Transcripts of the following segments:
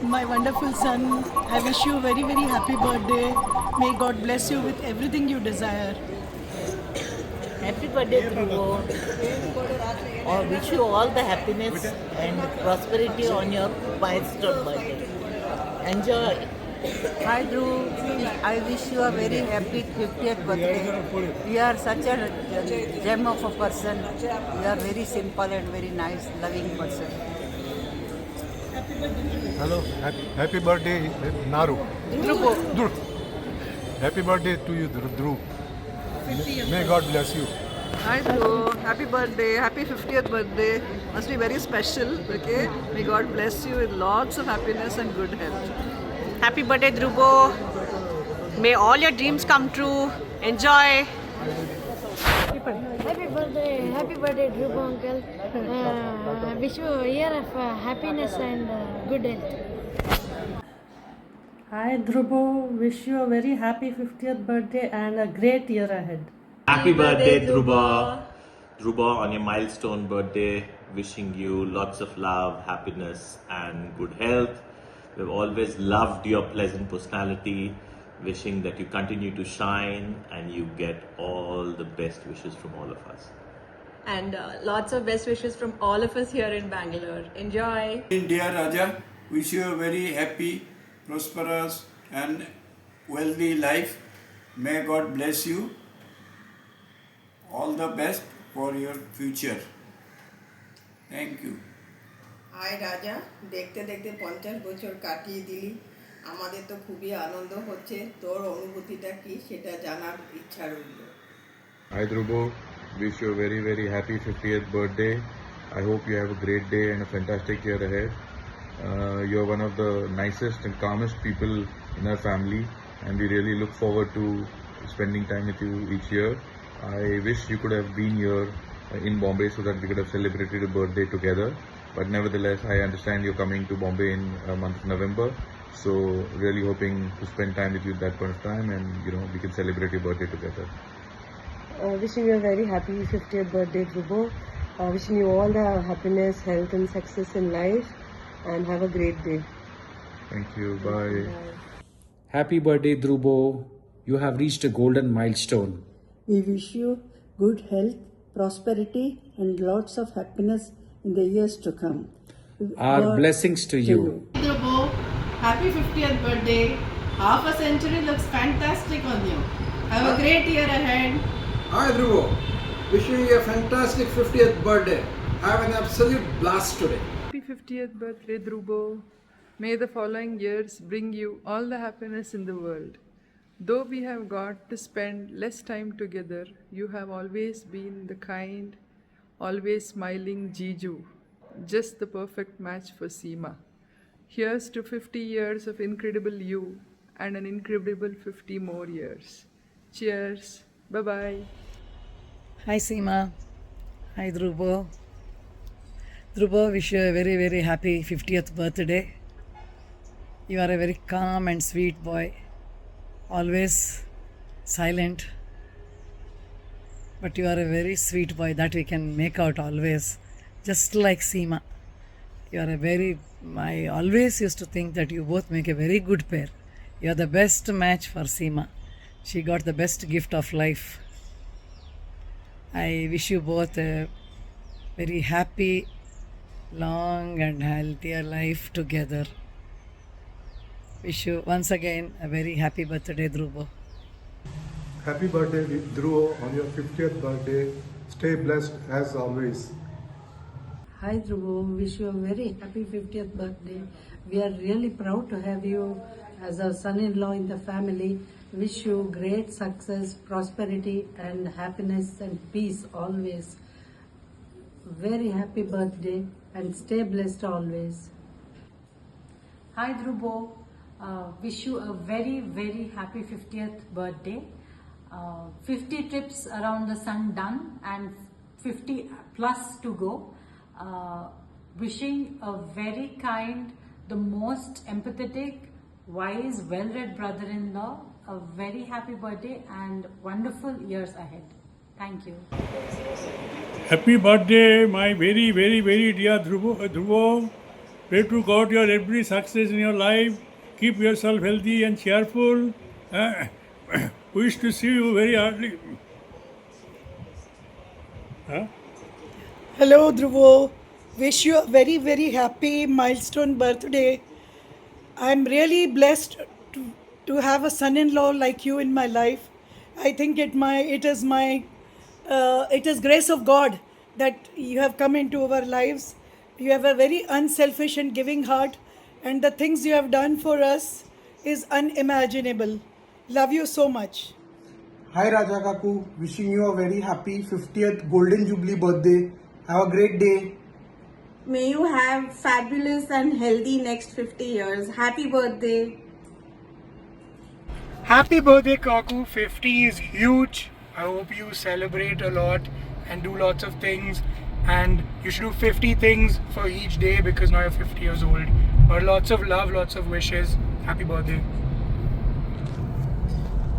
My wonderful son, I wish you a very, very happy birthday. May God bless you with everything you desire. Happy birthday, Dhruvo. I wish you all the happiness and prosperity on your milestone birthday. Enjoy. Hi Dhruv, I wish you a very happy 50th birthday. You are such a gem of a person. You are very simple and very nice, loving person. Hello, happy birthday, Naru. Dhruv. Happy birthday to you, Dhruv. May God bless you. Hi Dhruv, happy birthday, happy 50th birthday. Must be very special, okay? May God bless you with lots of happiness and good health. Happy birthday, Dhruvo. May all your dreams come true. Enjoy. Happy birthday, Dhruv uncle. Wish you a year of happiness and good health. Hi Dhruvo, wish you a very happy 50th birthday and a great year ahead. Happy birthday, Dhruva. Dhruva, on your milestone birthday, wishing you lots of love, happiness, and good health. We've always loved your pleasant personality, wishing that you continue to shine and you get all the best wishes from all of us. And lots of best wishes from all of us here in Bangalore. Enjoy. Dear Raja, wish you a very happy, prosperous, and wealthy life. May God bless you. All the best for your future. Thank you. Hi Raja, দেখতে দেখতে 50 বছর কাটিয়ে দিলি। আমাদের তো খুবই আনন্দ হচ্ছে। তোর অনুভূতিটা কি সেটা জানার ইচ্ছা রইল। Hi Dhruvo, wish you a very very happy 50th birthday. I hope you have a great day and a fantastic year ahead. You're one of the nicest and calmest people in our family, and we really look forward to spending time with you each year. I wish you could have been here in Bombay so that we could have celebrated your birthday together. But nevertheless, I understand you're coming to Bombay in month of November. So really hoping to spend time with you at that point of time, and we can celebrate your birthday together. Wishing you a very happy 50th birthday Dhruvo. Wishing you all the happiness, health and success in life, and have a great day. Thank you. Bye. Happy birthday Dhruvo. You have reached a golden milestone. We wish you good health, prosperity and lots of happiness in the years to come. Our blessings to you. Dhruvo, happy 50th birthday. Half a century looks fantastic on you. Have a great year ahead. Hi Dhruvo, wishing you a fantastic 50th birthday. Have an absolute blast today. Happy 50th birthday, Dhruvo. May the following years bring you all the happiness in the world. Though we have got to spend less time together, you have always been the kind, always smiling Jiju, just the perfect match for Seema. Here's to 50 years of incredible you and an incredible 50 more years. Cheers. Bye-bye. Hi Seema. Hi Dhruvo. Dhruvo, wish you a very very happy 50th birthday. You are a very calm and sweet boy. Always silent. But you are a very sweet boy, that we can make out always. Just like Seema. You are a very... I always used to think that you both make a very good pair. You are the best match for Seema. She got the best gift of life. I wish you both a very happy, long and healthier life together. Wish you once again a very happy birthday, Dhruvo. Happy birthday, Dhruvo, on your 50th birthday. Stay blessed as always. Hi Dhruvo, wish you a very happy 50th birthday. We are really proud to have you as a son-in-law in the family. Wish you great success, prosperity and happiness and peace always. Very happy birthday and stay blessed always. Hi Dhruvo, wish you a very very happy 50th birthday. 50 trips around the sun done and 50 plus to go. Wishing a very kind, the most empathetic, wise, well-read brother-in-law a very happy birthday and wonderful years ahead. Thank you. Happy birthday, my very, very, very dear Dhruvo. Pray to God your every success in your life. Keep yourself healthy and cheerful. Wish to see you very hardly. Huh? Hello, Dhruvo. Wish you a very, very happy milestone birthday. I'm really blessed to have a son-in-law like you in my life. I think it is grace of God that you have come into our lives. You have a very unselfish and giving heart, and the things you have done for us is unimaginable. Love you so much. Hi Raja Kaku, wishing you a very happy 50th Golden Jubilee birthday. Have a great day. May you have fabulous and healthy next 50 years. Happy birthday. Happy birthday, Kaku. 50 is huge. I hope you celebrate a lot and do lots of things. And you should do 50 things for each day because now you're 50 years old. But lots of love, lots of wishes. Happy birthday.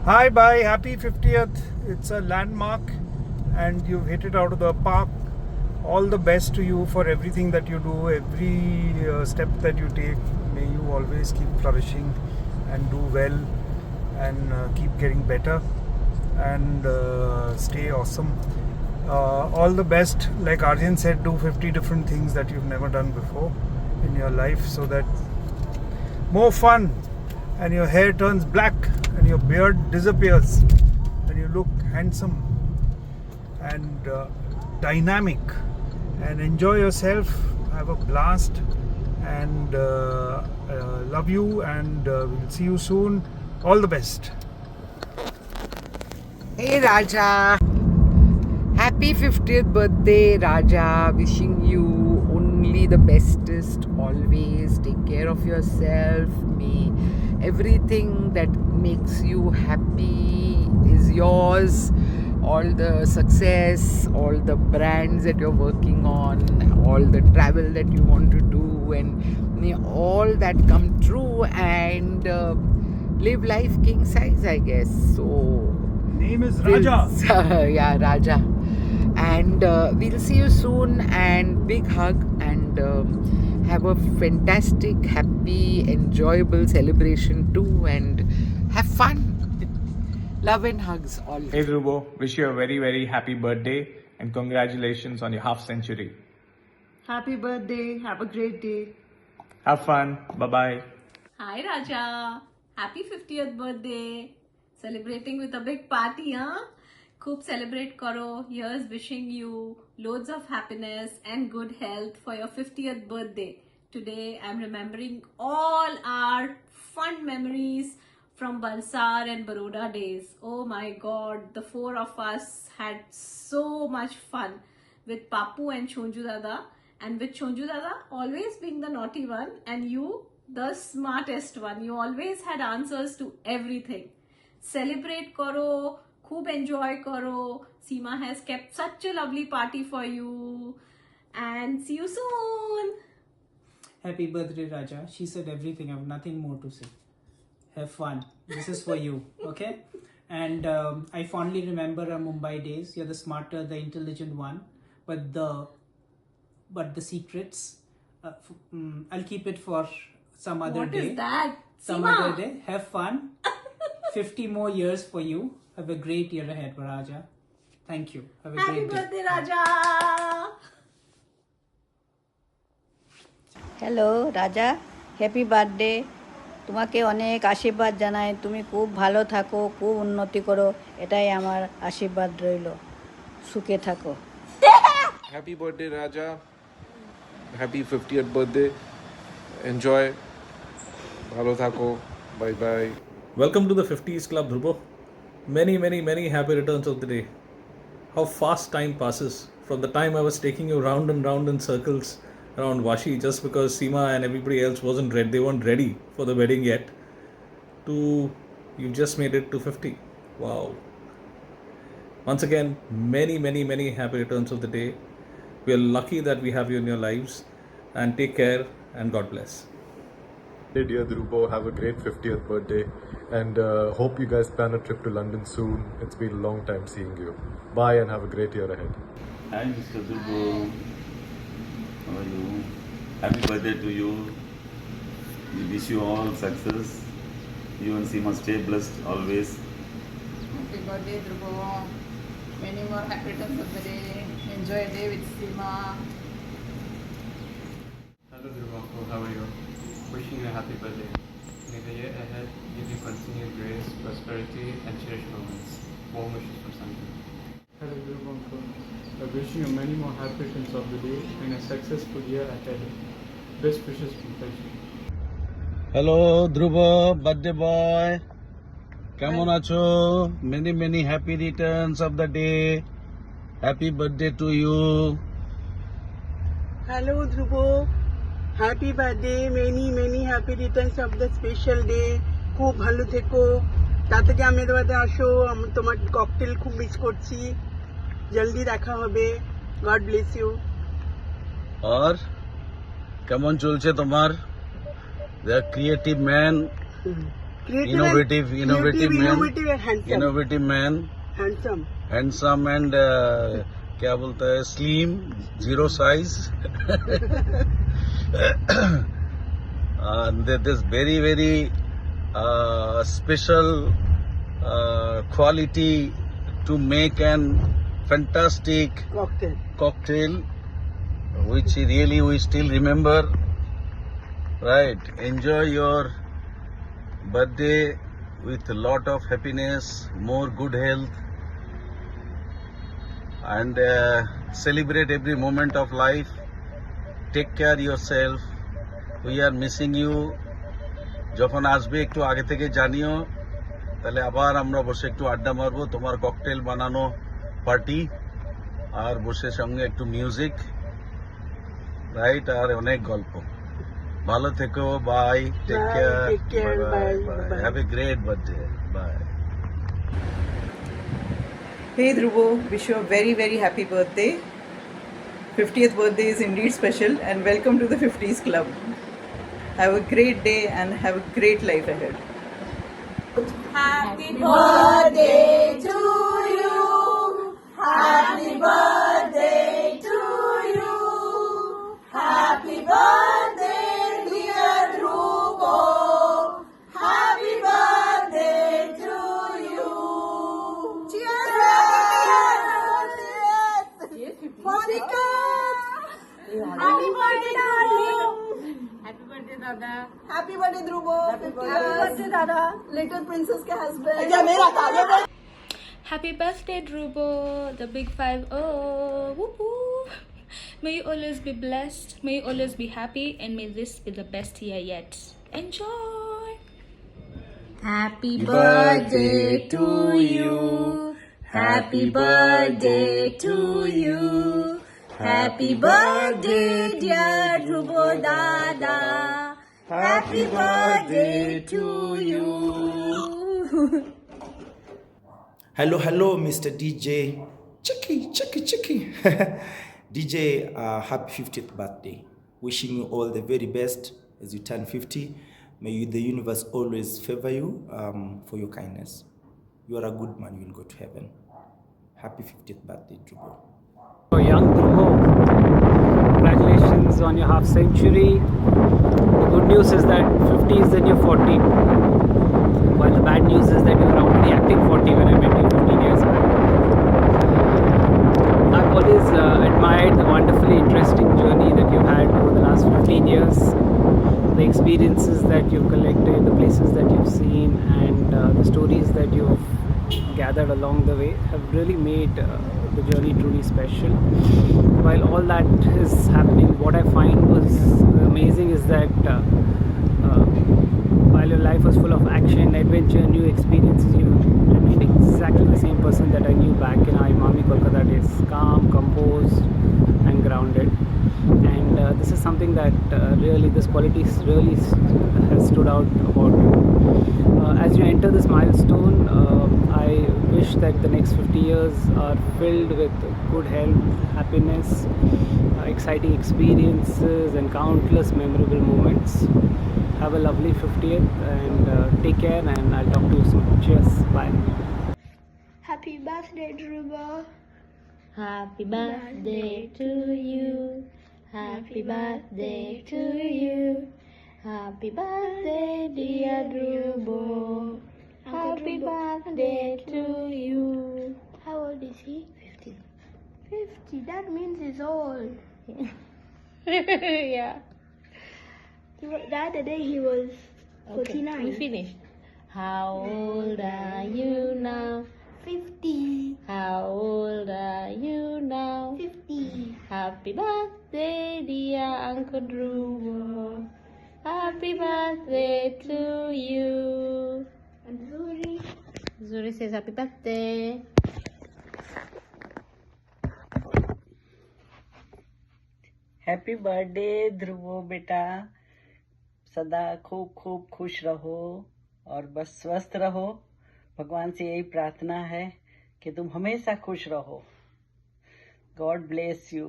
Hi, bye. Happy 50th. It's a landmark and you've hit it out of the park. All the best to you for everything that you do, every step that you take. May you always keep flourishing and do well and keep getting better and stay awesome. All the best. Like Arjun said, do 50 different things that you've never done before in your life so that more fun and your hair turns black and your beard disappears and you look handsome and dynamic. And enjoy yourself, have a blast, and love you, and we'll see you soon. All the best. Hey Raja, happy 50th birthday Raja, wishing you only the bestest always. Take care of yourself. May everything that makes you happy is yours. All the success, all the brands that you're working on, all the travel that you want to do, and may all that come true and live life king size, I guess. So, name is Raja. Yeah, Raja. And we'll see you soon, and big hug, and have a fantastic, happy, enjoyable celebration too, and have fun. Love and hugs all. Hey Dhruvo, wish you a very, very happy birthday and congratulations on your half century. Happy birthday. Have a great day. Have fun. Bye-bye. Hi Raja. Happy 50th birthday. Celebrating with a big party, huh? Khub celebrate karo. Here's wishing you loads of happiness and good health for your 50th birthday. Today I'm remembering all our fun memories from Balsar and Baroda days. Oh my god, the four of us had so much fun with Papu and Chonju Dada, and with Chonju Dada always being the naughty one and you the smartest one. You always had answers to everything. Celebrate karo, khub enjoy karo. Seema has kept such a lovely party for you, and see you soon. Happy birthday Raja. She said everything. I have nothing more to say. Have fun. This is for you, okay? And I fondly remember our Mumbai days. You're the smarter, the intelligent one, but the secrets, I'll keep it for some other day. What is that? Some Seema. other day. Have fun. 50 more years for you. Have a great year ahead, Raja. Thank you. Have a Happy great day. birthday Raja. Hello রাজা, happy birthday. তোমাকে অনেক আশীর্বাদ জানাই, তুমি খুব ভালো থাকো, খুব উন্নতি করো, এটাই আমার আশীর্বাদ রইল। সুখে থাকো। Happy birthday Raja. Happy 50th birthday. Enjoy. Bhalo thako. Bye bye. Welcome to the 50s Club, Dhruvo. Many, many, many happy returns of the day. How fast time passes from the time I was taking you round and round in circles around Vashi just because Seema and everybody else wasn't ready. They weren't ready for the wedding yet. To you just made it to 50. Wow. Once again, many, many, many happy returns of the day. We are lucky that we have you in your lives, and take care and God bless. Hey dear Dhruvo, have a great 50th birthday and hope you guys plan a trip to London soon. It's been a long time seeing you. Bye and have a great year ahead. Hi Mr. Dhruvo. How are you? Happy birthday to you. We wish you all success. You and Seema stay blessed always. Happy birthday, Dhruvo. Many more happy returns of the day. Enjoy a day with Seema. Hello Dhruvanko, how are you? Wishing you a happy birthday. May the year ahead give you continued grace, prosperity and cherished moments. Warm wishes from Sanjay. Hello Dhruvanko. I wish you many more happy returns of the day and a successful year ahead. Best wishes from Teji. Hello Dhruvo birthday boy কেমন আছো many many happy returns of the day happy birthday to you Hello Dhruvo, happy birthday, many happy returns of the special day. খুব ভালো থেকো তাড়াতাড়ি আহমেদাবাদে আসো আমি তোমার cocktail খুব মিস করছি জলদি দেখা হবে গড ব্লেস ইউ আর কেমন চলছে তোমার the creative man innovative man handsome and क्या बोलता है slim zero size and this very special quality to make an fantastic cocktail which really we still remember. Right, enjoy your birthday with a lot of happiness, more good health, and celebrate every moment of life. Take care yourself. We are missing you. যখন আসবে একটু আগে থেকে জানিও তাহলে আবার আমরা বসে একটু আড্ডা মারবো তোমার ককটেল বানানো পার্টি আর বসে সঙ্গে একটু মিউজিক রাইট আর অনেক গল্প ভালো থেকো bye take care bye have a great birthday bye Hey Dhruvo, wish you a very happy birthday. 50th birthday is indeed special and welcome to the 50s club. Have a great day and have a great life ahead. Happy birthday to you. Happy birthday to you. Happy birthday dear Dhruvo. Happy birthday to you. Cheers. For the cake. Happy birthday darling. Happy birthday Dada. Happy birthday Dhruvo. Happy birthday Dada. Little princess के husband. Happy birthday, Dhruvo, the big 5-0. Whoop-whoop. May you always be blessed, may you always be happy, and may this be the best year yet. Enjoy! Happy birthday to you. Happy birthday to you. Happy birthday, dear Dhruvo Dada. Happy birthday to you. Hello, Mr. DJ. Chicky. DJ, happy 50th birthday. Wishing you all the very best as you turn 50. May the universe always favor you for your kindness. You are a good man, you will go to heaven. Happy 50th birthday, Dhruvo. Young Dhruvo, congratulations on your half century. The good news is that 50 is the new 40. While the bad news is that you were already acting 40 when I met you 15 years back. I've always admired the wonderfully interesting journey that you've had over the last 15 years. The experiences that you've collected, the places that you've seen, and the stories that you've gathered along the way have really made the journey truly special. While all that is happening, what I find was amazing is that while your life was full of action, adventure, new experiences, you remained exactly the same person that I knew back in our Imami Kolkata days. Calm, composed and grounded. And this is something that really, this quality really has stood out about you. As you enter this milestone, I wish that the next 50 years are filled with good health, happiness, exciting experiences and countless memorable moments. Have a lovely 50th and take care, and I'll talk to you soon. Cheers. Bye. Happy birthday, Dhruvo. Happy birthday to you. Happy birthday to you. Happy birthday, dear Dhruvo. Happy birthday to you. How old is he? 50. 50. That means he's old. Yeah. The other day he was 49. Okay, we finished. How old are you now? 50. How old are you now? 50. Happy birthday, dear Uncle Dhruvo. Happy birthday to you. And Zuri. Zuri says happy birthday. Happy birthday Dhruvo बेटा, सदा खूब खूब खुश रहो और बस स्वस्थ रहो। भगवान से यही प्रार्थना है कि तुम हमेशा खुश रहो। God bless you.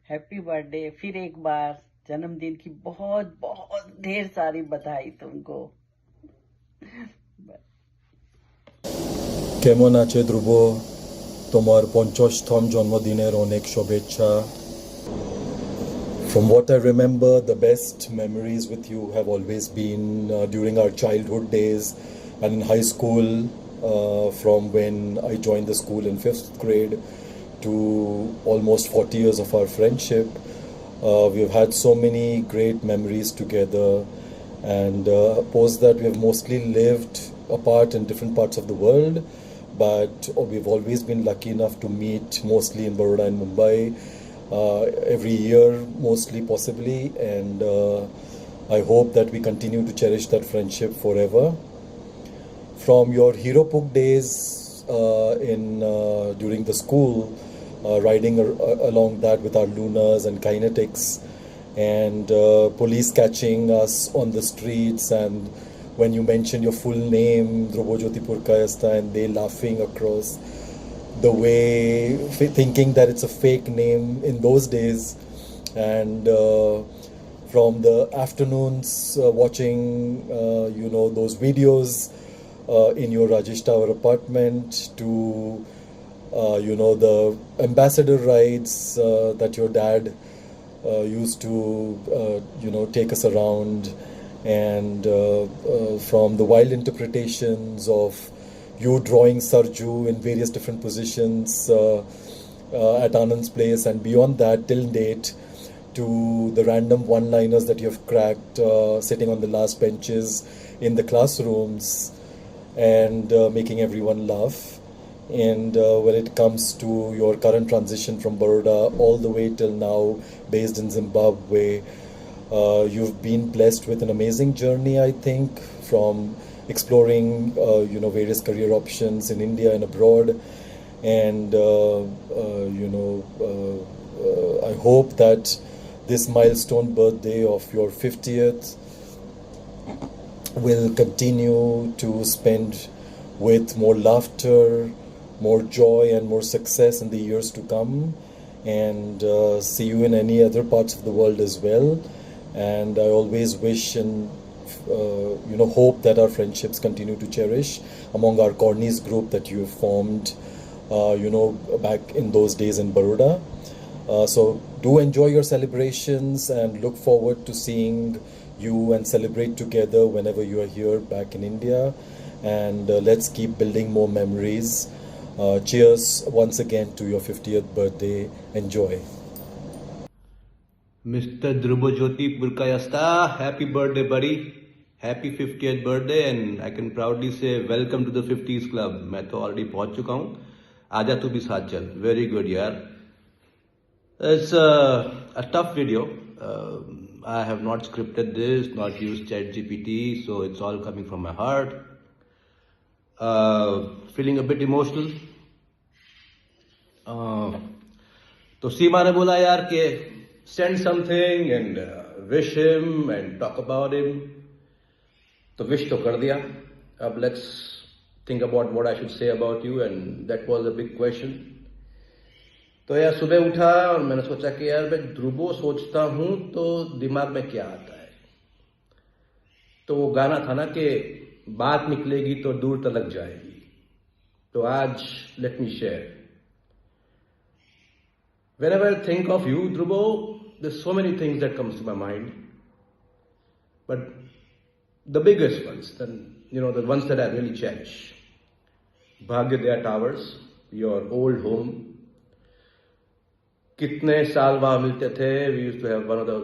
Happy birthday. फिर एक बार जन्मदिन की बहुत बहुत ढेर सारी बधाई तुमको। কেমন আছে ধ্রুব? তোমার 50তম জন্মদিনের অনেক শুভেচ্ছা। From what I remember, the best memories with you have always been during our childhood days and in high school, from when I joined the school in 5th grade to almost 40 years of our friendship. We've had so many great memories together, and post that we have mostly lived apart in different parts of the world, but we've always been lucky enough to meet mostly in Baroda and Mumbai. Every year, mostly possibly, and I hope that we continue to cherish that friendship forever. From your Herobook days during the school, riding along that with our Lunas and Kinetics, and police catching us on the streets, and when you mentioned your full name, Dhruvo Jyoti Purkayastha, and they laughing across the way, thinking that it's a fake name in those days, and from the afternoons watching those videos in your Rajesh Tower apartment, to the ambassador rides that your dad used to take us around, and from the wild interpretations of you drawing Sarju in various different positions at Anand's place, and beyond that till date, to the random one-liners that you have cracked sitting on the last benches in the classrooms and making everyone laugh. And when it comes to your current transition from Baroda all the way till now based in Zimbabwe, you've been blessed with an amazing journey, I think, from exploring various career options in India and abroad, and I hope that this milestone birthday of your 50th will continue to spend with more laughter, more joy and more success in the years to come, and see you in any other parts of the world as well. And I always wish and hope that our friendships continue to cherish among our Cornies group that you have formed, back in those days in Baroda. So do enjoy your celebrations and look forward to seeing you and celebrate together whenever you are here back in India. And let's keep building more memories. Cheers once again to your 50th birthday. Enjoy. Mr. Dhruvo Jyoti Purkayastha, happy birthday, buddy. Happy 50th birthday, and I can proudly say welcome to the 50s club. मैं तो already पहुंच चुका हूँ. आजा तू भी साथ चल. Very good, यार. It's a tough video. I have not scripted this, not used ChatGPT, so it's all coming from my heart. Feeling a bit emotional. तो सीमा ने बोला यार कि send something and wish him and talk about him. तो wish तो कर दिया. अब let's think about what I should say about you, and that was a big question. तो यार सुबह उठा और मैंने सोचा कि यार मैं ध्रुवो सोचता हूँ तो दिमाग में क्या आता है. तो वो गाना था ना कि बात निकलेगी तो दूर तलक जाएगी. तो आज let me share. Whenever I think of you, Dhruvo, there's so many things that comes to my mind, but the biggest ones, the ones that I really cherish. Bhagyadaya Towers, your old home. Kitne saal wahan milte the. We used to have one of the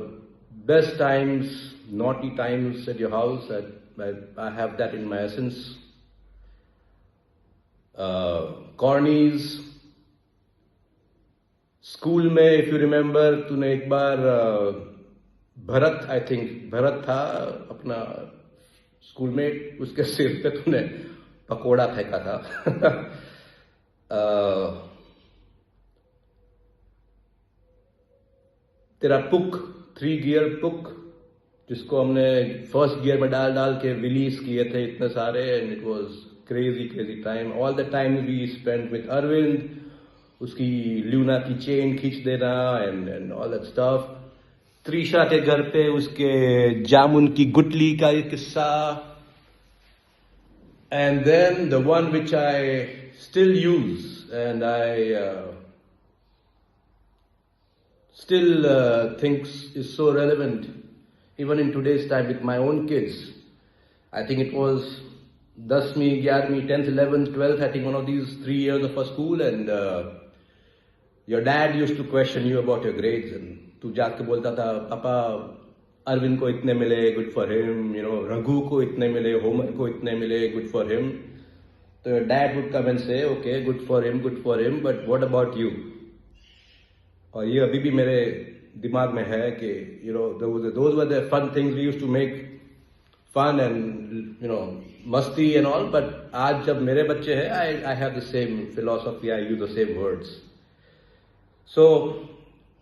best times, naughty times at your house. I have that in my essence. Cornies. School में, if you remember, तूने एक बार भरत था अपना school में, उसके सिर पे तूने पकोड़ा फेंका था. तेरा पुक 3 गियर पुक, जिसको हमने फर्स्ट गियर में डाल के रिलीज किए थे इतने सारे, and it was crazy time. All the time we spent with Arvind, उसकी ल्यूना की चेन खींच देना and all that stuff. Trisha के घर पे उसके जामुन की गुटली का एक किस्सा. And then the one which I still use and I still thinks is so relevant even in today's time with my own kids. I think it was 10वीं, 11वीं, 10th, 11th, 12th, I think one of these 3 years of a school, and your dad used to question you about your grades, and tu jaake bolta tha, papa Arvind ko itne mile, good for him, Raghu ko itne mile, Homer ko itne mile, good for him. So your dad would come and say, okay, good for him, but what about you? और ये अभी भी मेरे दिमाग में है कि those were the fun things we used to make fun and मस्ती and all, but आज जब मेरे बच्चे हैं, I have the same philosophy, I use the same words. So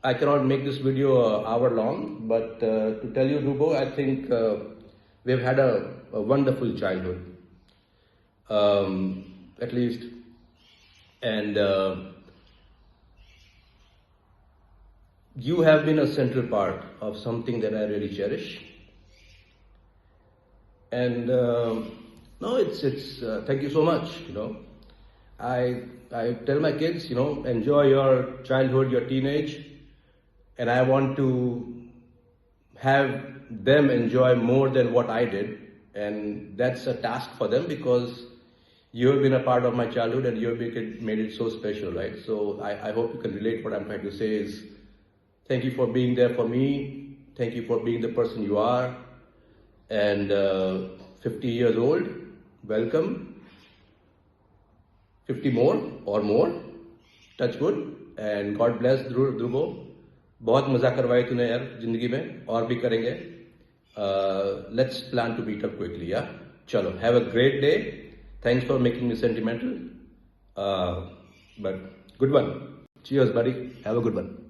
I cannot make this video an hour long, but to tell you, Dhruvo, I think we've had a wonderful childhood, at least, and you have been a central part of something that I really cherish. And thank you so much. I tell my kids, enjoy your childhood, your teenage, and I want to have them enjoy more than what I did, and that's a task for them because you have been a part of my childhood and you have made it so special, right? So I hope you can relate. What I'm trying to say is, thank you for being there for me. Thank you for being the person you are. And 50 years old, welcome. 50 more or more. Touch wood. And God bless Dhruvo. बहुत मजा करवाई तूने यार जिंदगी में, और भी करेंगे. Let's plan to meet up quickly, yeah? Chalo, have a great day. Thanks for making me sentimental. But good one. Cheers, buddy. Have a good one.